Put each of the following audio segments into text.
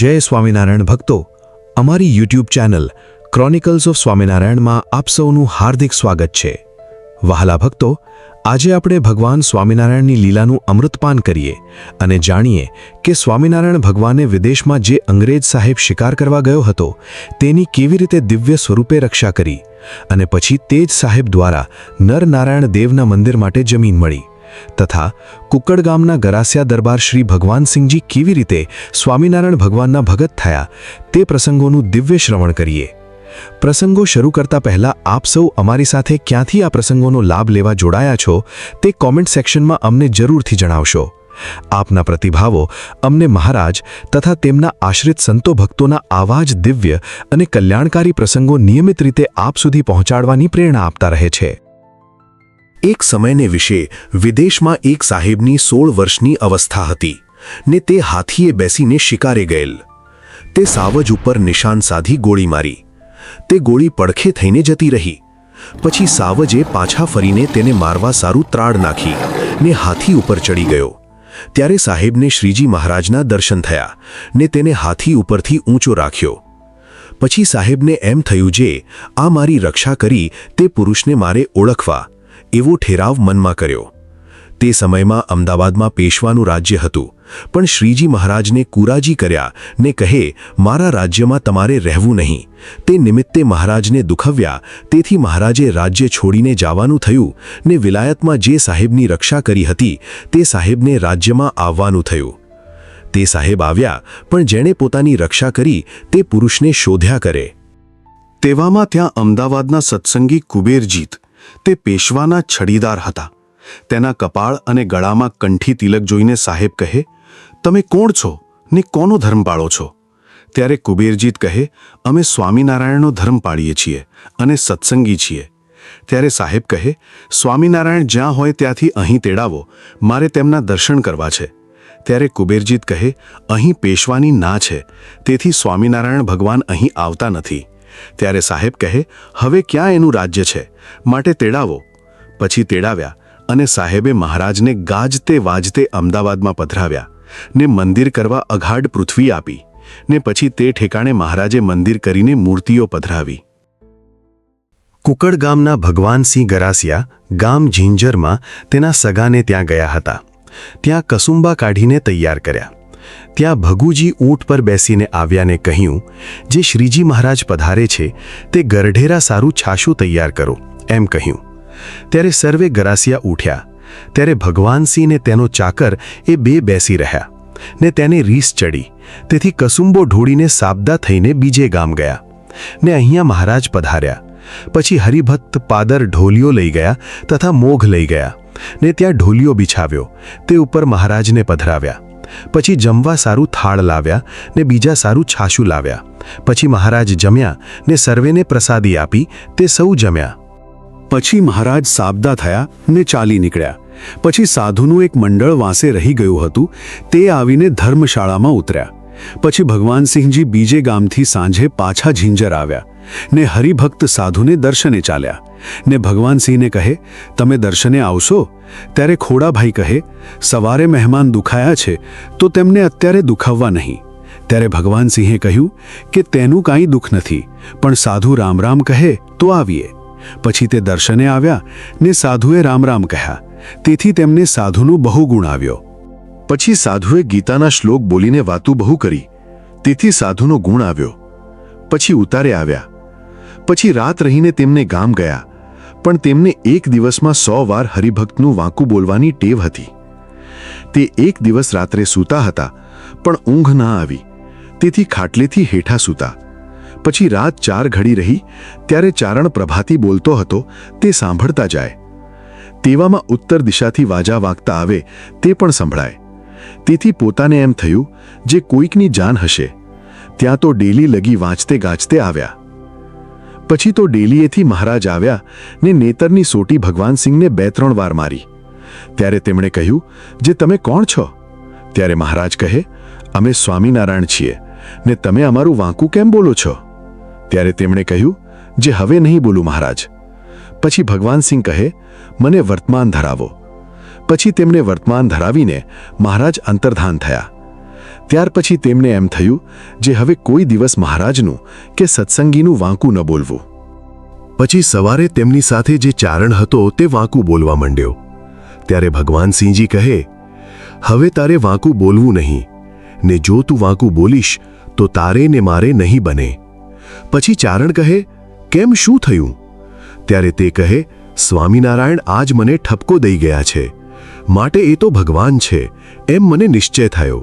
જય સ્વામિનારાયણ ભક્તો, અમારી યુટ્યુબ ચેનલ ક્રોનિકલ્સ ઓફ સ્વામિનારાયણમાં આપ સૌનું હાર્દિક સ્વાગત છે। વહાલા ભક્તો, આજે આપણે ભગવાન સ્વામિનારાયણની લીલાનું અમૃતપાન કરીએ અને જાણીએ કે સ્વામિનારાયણ ભગવાને વિદેશમાં જે અંગ્રેજ સાહેબ શિકાર કરવા ગયો હતો તેની કેવી રીતે દિવ્ય સ્વરૂપે રક્ષા કરી અને પછી તે જ સાહેબ દ્વારા નરનારાયણ દેવના મંદિર માટે જમીન મળી તથા કુકડ ગામના ગરાસિયા દરબાર શ્રી ભગવાનસિંહજી કેવી રીતે સ્વામિનારાયણ ભગવાનના ભગત થયા તે પ્રસંગોનું દિવ્ય શ્રવણ કરીએ। પ્રસંગો શરૂ કરતા પહેલા આપ સૌ અમારી સાથે ક્યાંથી આ પ્રસંગોનો લાભ લેવા જોડાયા છો તે કોમેન્ટ સેક્શનમાં અમને જરૂરથી જણાવશો। આપના પ્રતિભાવો અમને મહારાજ તથા તેમના આશ્રિત સંતો ભક્તોના આવા જ દિવ્ય અને કલ્યાણકારી પ્રસંગો નિયમિત રીતે આપ સુધી પહોંચાડવાની પ્રેરણા આપતા રહે છે। એક સમયને વિશે વિદેશમાં એક સાહેબની 16 વર્ષની અવસ્થા હતી ને તે હાથીએ બેસીને શિકારે ગયેલ। તે સાવજ ઉપર નિશાન સાધી ગોળી મારી। તે ગોળી પડખે થઈને જતી રહી। પછી સાવજે પાછા ફરીને તેને મારવા સારું ત્રાડ નાખી ને હાથી ઉપર ચડી ગયો। ત્યારે સાહેબને શ્રીજી મહારાજના દર્શન થયા ને તેને હાથી ઉપરથી ઊંચો રાખ્યો। પછી સાહેબને એમ થયું જે આ મારી રક્ષા કરી તે પુરુષને મારે ઓળખવા એવો ઠેરાવ મનમાં કર્યો। તે સમયમાં અમદાવાદમાં પેશવાનું રાજ્ય હતું, પણ શ્રીજી મહારાજને કુરાજી કર્યા ને કહે મારા રાજ્યમાં તમારે રહેવું નહીં। તે નિમિત્તે મહારાજને દુખવ્યા, તેથી મહારાજે રાજ્ય છોડીને જવાનું થયું ને વિલાયતમાં જે સાહેબની રક્ષા કરી હતી તે સાહેબને રાજ્યમાં આવવાનું થયું। તે સાહેબ આવ્યા, પણ જેણે પોતાની રક્ષા કરી તે પુરુષને શોધ્યા કરે। તેવામાં ત્યાં અમદાવાદના સત્સંગી કુબેરજીત તે પેશવાના છડીદાર હતા। તેના કપાળ અને ગળામાં કંઠી તિલક જોઈને સાહેબ કહે, તમે કોણ છો ને કોનો ધર્મ પાળો છો? ત્યારે કુબેરજીત કહે, અમે સ્વામિનારાયણનો ધર્મ પાળીએ છીએ અને સત્સંગી છીએ। ત્યારે સાહેબ કહે, સ્વામિનારાયણ જ્યાં હોય ત્યાંથી અહીં તેડાવો, મારે તેમના દર્શન કરવા છે। ત્યારે કુબેરજીત કહે, અહીં પેશવાની ના છે, તેથી સ્વામિનારાયણ ભગવાન અહીં આવતા નથી। ત્યારે સાહેબ કહે, હવે ક્યાં એનું રાજ્ય છે, માટે તેડાવો। પછી તેડાવ્યા અને સાહેબે મહારાજને ગાજતે વાજતે અમદાવાદમાં પધરાવ્યા ને મંદિર કરવા અગાઢ પૃથ્વી આપી ને પછી તે ઠેકાણે મહારાજે મંદિર કરીને મૂર્તિઓ પધરાવી। કુકડ ગામના ભગવાનસિંહ ગરાસિયા ગામ ઝીંઝરમાં તેના સગાને ત્યાં ગયા હતા। ત્યાં કસુંબા કાઢીને તૈયાર કર્યા। ત્યાં ભગુજી ઊંટ પર બેસીને આવ્યાને કહ્યું, જે શ્રીજી મહારાજ પધારે છે તે ગરઢેરા સારું છાશું તૈયાર કરો એમ કહ્યું। ત્યારે સર્વે ગરાસિયા ઉઠ્યા। ત્યારે ભગવાનસિંહ ને તેનો ચાકર એ બે બેસી રહ્યા ને તેને રીસ ચડી, તેથી કસુંબો ઢોળીને સાબદા થઈને બીજે ગામ ગયા ને અહીંયા મહારાજ પધાર્યા। પછી હરિભક્ત પાદર ઢોલિયો લઈ ગયા તથા મોઘ લઈ ગયા ને ત્યાં ઢોલિયો બિછાવ્યો, તે ઉપર મહારાજને પધરાવ્યા। પછી જમવા સારું થાળ લાવ્યા ને બીજા સારું છાશું લાવ્યા। પછી મહારાજ જમ્યા ને સર્વેને પ્રસાદી આપી, તે સૌ જમ્યા। પછી મહારાજ સાબદા થયા ને ચાલી નીકળ્યા। પછી સાધુનું એક મંડળ વાંસે રહી ગયું હતું, તે આવીને ધર્મશાળામાં ઉતર્યા। પછી ભગવાનસિંહજી બીજે ગામથી સાંજે પાછા ઝીંઝર આવ્યા ને હરિભક્ત સાધુને દર્શને ચાલ્યા ને ભગવાનસિંહને કહે, તમે દર્શને આવશો? ત્યારે ખોડાભાઈ કહે, સવારે મહેમાન દુખાયા છે તો તેમને અત્યારે દુખાવવા નહીં। ત્યારે ભગવાનસિંહે કહ્યું કે તેનું કાંઈ દુઃખ નથી, પણ સાધુ રામ રામ કહે તો આવીએ। પછી તે દર્શને આવ્યા ને સાધુએ રામ રામ કહ્યા, તેથી તેમને સાધુનું બહુ ગુણ આવ્યો। પછી સાધુએ ગીતાના શ્લોક બોલીને વાતું બહુ કરી, તેથી સાધુનો ગુણ આવ્યો। પછી ઉતારે આવ્યા। પછી રાત રહીને તેમને ગામ ગયા, પણ તેમને એક દિવસમાં 100 વાર હરિભક્તનું વાંકું બોલવાની ટેવ હતી। તે એક દિવસ રાત્રે સૂતા હતા, પણ ઊંઘ ના આવી, તેથી ખાટલેથી હેઠા સૂતા। પછી રાત 4 ઘડી રહી, ત્યારે ચારણ પ્રભાતી બોલતો હતો તે સાંભળતા જાય। તેવામાં ઉત્તર દિશાથી વાજા વાગતા આવે તે પણ સંભળાય। તેથી પોતાને એમ થયું, જે કોઈકની જાન હશે, ત્યાં તો ડેલી લગી વાંચતે ગાજતે આવ્યા। પછી તો ડેલીએથી મહારાજ આવ્યા ને નેતરની સોટી ભગવાનસિંહને 2-3 વાર મારી। ત્યારે તેમણે કહ્યું, જે તમે કોણ છો? ત્યારે મહારાજ કહે, અમે સ્વામિનારાયણ છીએ ને તમે અમારું વાંકું કેમ બોલો છો? ત્યારે તેમણે કહ્યું, જે હવે નહીં બોલું મહારાજ। પછી ભગવાનસિંહ કહે, મને વર્તમાન ધરાવો। પછી તેમને વર્તમાન ધરાવીને મહારાજ અંતર્ધાન થયા। ત્યાર પછી તેમને એમ થયું જે હવે કોઈ દિવસ મહારાજનું કે સત્સંગીનું વાંકું ન બોલવું. પછી સવારે તેમની સાથે જે ચારણ હતો તે વાંકું બોલવા માંડ્યો. ત્યારે ભગવાન સિંહજી કહે, હવે તારે વાંકું બોલવું નહીં, ને જો તું વાંકું બોલીશ તો તારે ને મારે નહીં બને. પછી ચારણ કહે, કેમ શું થયું? ત્યારે તે કહે, સ્વામિનારાયણ આજ મને ઠપકો દઈ ગયા છે, માટે એ તો ભગવાન છે એમ મને નિશ્ચય થયો.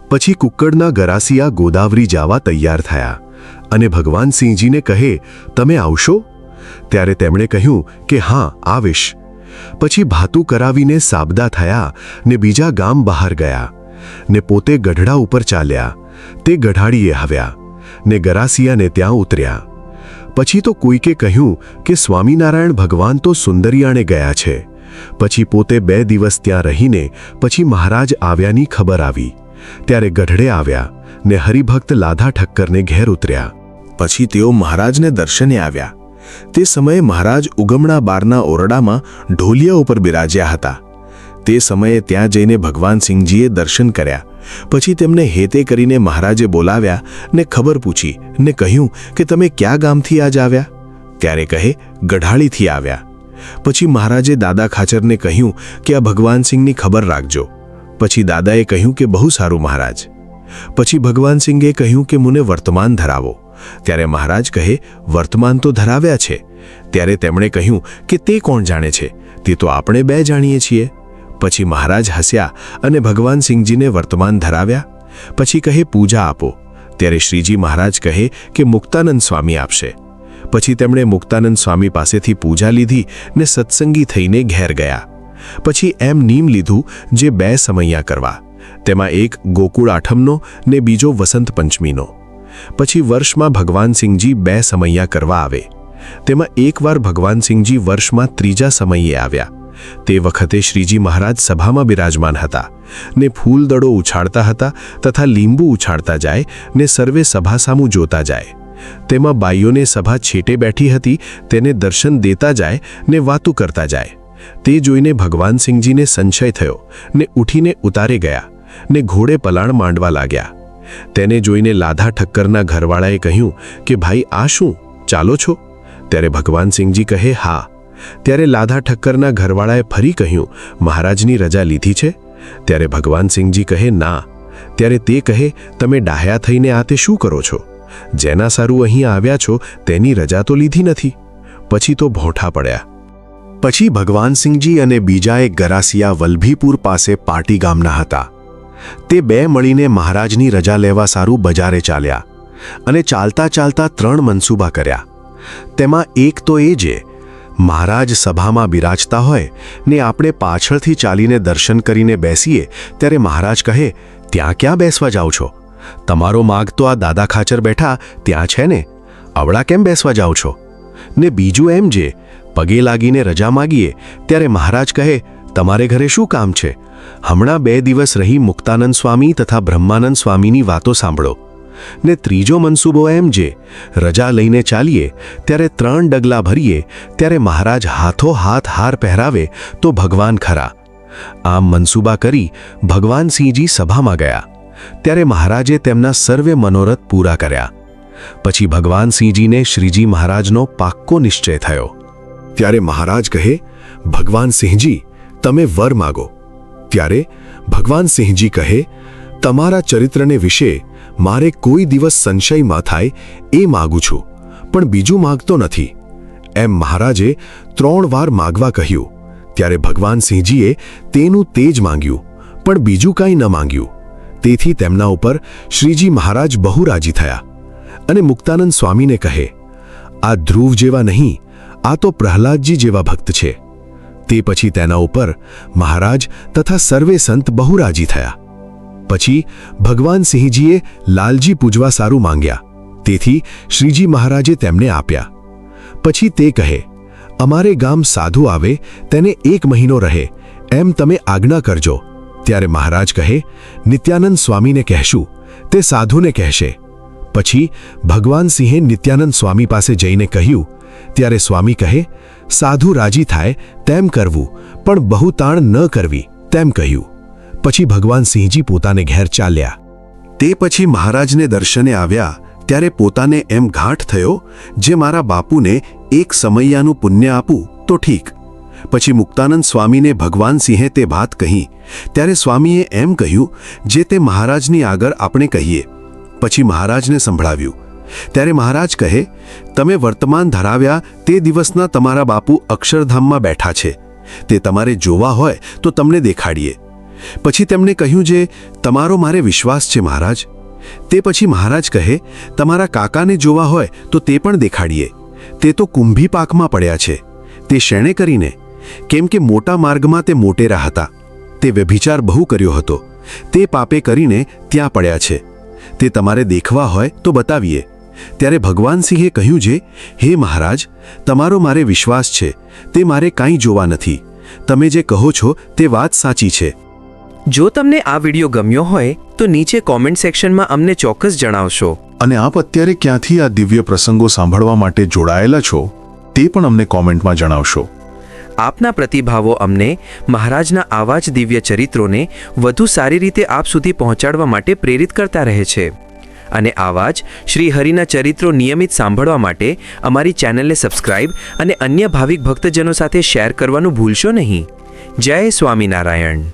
પછી કુક્કડના ગરાસિયા ગોદાવરી જવા તૈયાર થયા અને ભગવાન સિંહજીને કહે, તમે આવશો? ત્યારે તેમણે કહ્યું કે હા, આવીશ. પછી ભાતું કરાવીને સાબદા થયા ને બીજા ગામ બહાર ગયા ને પોતે ગઢડા ઉપર ચાલ્યા. તે ગઢાડીએ આવ્યા ને ગરાસિયાને ત્યાં ઉતર્યા. પછી તો કોઈકે કહ્યું કે સ્વામિનારાયણ ભગવાન તો સુંદરિયાણે ગયા છે. પછી પોતે 2 દિવસ ત્યાં રહીને પછી મહારાજ આવ્યાની ખબર આવી. ત્યારે ગઢડે આવ્યા ને હરિભક્ત લાધા ઠક્કરને ઘેર ઉતર્યા. પછી તેઓ મહારાજને દર્શને આવ્યા. તે સમયે મહારાજ ઉગમણા બારના ઓરડામાં ઢોલિયા ઉપર બિરાજ્યા હતા. તે સમયે ત્યાં જઈને ભગવાન સિંહજીએ દર્શન કર્યા. પછી તેમને હેતે કરીને મહારાજે બોલાવ્યા ને ખબર પૂછી ને કહ્યું કે તમે કયા ગામથી આજ આવ્યા? ત્યારે કહે, ગઢાળીથી આવ્યા. પછી મહારાજે દાદા ખાચરને કહ્યું કે આ ભગવાન સિંહની ખબર રાખજો. પછી દાદાએ કહ્યું કે બહુ સારું મહારાજ. પછી ભગવાન સિંહે કહ્યું કે મને વર્તમાન ધરાવો. ત્યારે મહારાજ કહે, વર્તમાન તો ધરાવ્યા છે. ત્યારે તેમણે કહ્યું કે તે કોણ જાણે છે? તે તો આપણે 2 જાણીએ છીએ. પછી મહારાજ હસ્યા અને ભગવાન સિંહજીને વર્તમાન ધરાવ્યા. પછી કહે, પૂજા આપો. ત્યારે શ્રીજી મહારાજ કહે કે મુક્તાનંદ સ્વામી આપશે. પછી તેમણે મુક્તાનંદ સ્વામી પાસેથી પૂજા લીધી ને સત્સંગી થઈને ઘેર ગયા. પછી એમ નીમ લીધું જે 2 સમૈયા કરવા, તેમાં એક ગોકુળ આઠમનો ને બીજો વસંત પંચમીનો. પછી વર્ષમાં ભગવાન સિંહજી 2 સમૈયા કરવા આવે. તેમાં એકવાર ભગવાન સિંહજી વર્ષમાં 3જા સમયે આવ્યા. તે વખતે શ્રીજી મહારાજ સભામાં બિરાજમાન હતા ને ફૂલદડો ઉછાળતા હતા તથા લીંબુ ઉછાળતા જાય ને સર્વે સભા સામું જોતા જાય. તેમાં બાઈઓને સભા છેટે બેઠી હતી તેને દર્શન દેતા જાય ને વાતું કરતા જાય. તે જોઈને ભગવાન સિંહજીને સંશય થયો ને ઉઠીને ઉતારે ગયા ને ઘોડે પલાણ માંડવા લાગ્યા. તેને જોઈને લાધા ઠક્કરના ઘરવાળાએ કહ્યું કે ભાઈ આ શું, ચાલો છો? ત્યારે ભગવાન સિંહજી કહે, હા. ત્યારે લાધા ઠક્કરના ઘરવાળાએ ફરી કહ્યું, મહારાજની રજા લીધી છે? ત્યારે ભગવાન સિંહજી કહે, ના. ત્યારે તે કહે, તમે ડાહ્યા થઈને આ તે શું કરો છો? જેના સારું અહીં આવ્યા છો તેની રજા તો લીધી નથી. પછી તો ભોંઠા પડ્યા. પછી ભગવાન સિંહજી અને બીજા એક ગરાસિયા વલ્ભીપુર પાસે પાટી ગામના હતા. તે 2 મળીને મહારાજની રજા લેવા સારું બજારે ચાલ્યા અને ચાલતા ચાલતા 3 મનસૂબા કર્યા. તેમાં એક તો એ જે મહારાજ સભામાં બિરાજતા હોય ને આપણે પાછળથી ચાલીને દર્શન કરીને બેસીએ ત્યારે મહારાજ કહે, ત્યાં ક્યાં બેસવા જાઓ છો? તમારો માગ તો આ દાદા ખાચર બેઠા ત્યાં છે ને, અવળા કેમ બેસવા જાઓ છો? ને બીજું એમ જે પગે લાગીને રજા માગીએ ત્યારે મહારાજ કહે, તમારે ઘરે શું કામ છે? હમણાં 2 દિવસ રહી મુક્તાનંદ સ્વામી તથા બ્રહ્માનંદ સ્વામીની વાતો સાંભળો. ને ત્રીજો મનસૂબો એમ જે રજા લઈને ચાલીએ ત્યારે 3 ડગલા ભરીએ ત્યારે મહારાજ હાથો હાથ હાર પહેરાવે તો ભગવાન ખરા. આમ મનસૂબા કરી ભગવાન સિંહજી સભામાં ગયા. ત્યારે મહારાજે તેમના સર્વે મનોરથ પૂરા કર્યા. પછી ભગવાન સિંહજીને શ્રીજી મહારાજનો પાક્કો નિશ્ચય થયો. ત્યારે મહારાજ કહે, ભગવાન સિંહજી તમે વર માગો. ત્યારે ભગવાન સિંહજી કહે, તમારા ચરિત્રને વિશે મારે કોઈ દિવસ સંશયમાં થાય એ માગું છું, પણ બીજું માગતો નથી. એમ મહારાજે 3 વાર માગવા કહ્યું. ત્યારે ભગવાન સિંહજીએ તેનું તે જ માંગ્યું, પણ બીજું કાંઈ ન માંગ્યું. તેથી તેમના ઉપર શ્રીજી મહારાજ બહુ રાજી થયા અને મુક્તાનંદ સ્વામીને કહે, આ ધ્રુવ જેવા નહીં, આ તો પ્રહલાદજી જેવા ભક્ત છે. તે પછી તેના ઉપર મહારાજ તથા સર્વે સંત બહુ રાજી થયા. પછી ભગવાન સિંહજીએ લાલજી પૂજવા સારું માંગ્યા. તેથી શ્રીજી મહારાજે તેમને આપ્યા. પછી તે કહે, અમારે ગામ સાધુ આવે તેને 1 મહિનો રહે એમ તમે આજ્ઞા કરજો. ત્યારે મહારાજ કહે, નિત્યાનંદ સ્વામીને કહેશું, તે સાધુને કહેશે. પછી ભગવાન સિંહે નિત્યાનંદ સ્વામી પાસે જઈને કહ્યું. ત્યારે સ્વામી કહે, સાધુ રાજી થાય તેમ કરવું, પણ બહુ તાણ ન કરવી તેમ કહ્યું. પછી ભગવાન સિંહજી પોતાને ઘેર ચાલ્યા. તે પછી મહારાજને દર્શને આવ્યા ત્યારે પોતાને એમ ગાંઠ થયો, જે મારા બાપુને એક સમૈયાનું પુણ્ય આપું તો ઠીક. પછી મુક્તાનંદ સ્વામીને ભગવાન સિંહે તે વાત કહી ત્યારે સ્વામીએ એમ કહ્યું, જે તે મહારાજની આગળ આપણે કહીએ. પછી મહારાજને સંભળાવ્યું ત્યારે મહારાજ કહે, તમે વર્તમાન ધરાવ્યા તે દિવસના તમારા બાપુ અક્ષરધામમાં બેઠા છે, તે તમારે જોવા હોય તો તમને દેખાડીએ. પછી તેમણે કહ્યું, જે તમારો મારે વિશ્વાસ છે મહારાજ. તે પછી મહારાજ કહે, તમારા કાકાને જોવા હોય તો તે પણ દેખાડીએ. તે તો કુંભી પાકમાં પડ્યા છે. તે શેણે કરીને? કેમ કે મોટા માર્ગમાં તે મોટેરા હતા. તે વ્યભિચાર બહુ કર્યો હતો. તે પાપે કરીને ત્યાં પડ્યા છે. તે તમારે દેખવા હોય તો બતાવીએ. ત્યારે ભગવાન સિંહે કહ્યું, જે હે મહારાજ, તમારો મારે વિશ્વાસ છે, તે મારે કાંઈ જોવા નથી. તમે જે કહો છો તે વાત સાચી છે. જો તમને આ વિડીયો ગમ્યો હોય તો નીચે કોમેન્ટ સેક્શનમાં અમને ચોક્કસ જણાવશો. અને આપ અત્યારે ક્યાંથી આ દિવ્ય પ્રસંગો સાંભળવા માટે જોડાયેલા છો તે પણ અમને કોમેન્ટમાં જણાવશો. આપના પ્રતિભાવો અમને મહારાજના આવા જ દિવ્ય ચરિત્રોને વધુ સારી રીતે આપ સુધી પહોંચાડવા માટે પ્રેરિત કરતા રહે છે. અને આવા જ શ્રી હરિના ચરિત્રો નિયમિત સાંભળવા માટે અમારી ચેનલને સબસ્ક્રાઇબ અને અન્ય ભાવિક ભક્તજનો સાથે શેર કરવાનું ભૂલશો નહીં. જય સ્વામિનારાયણ.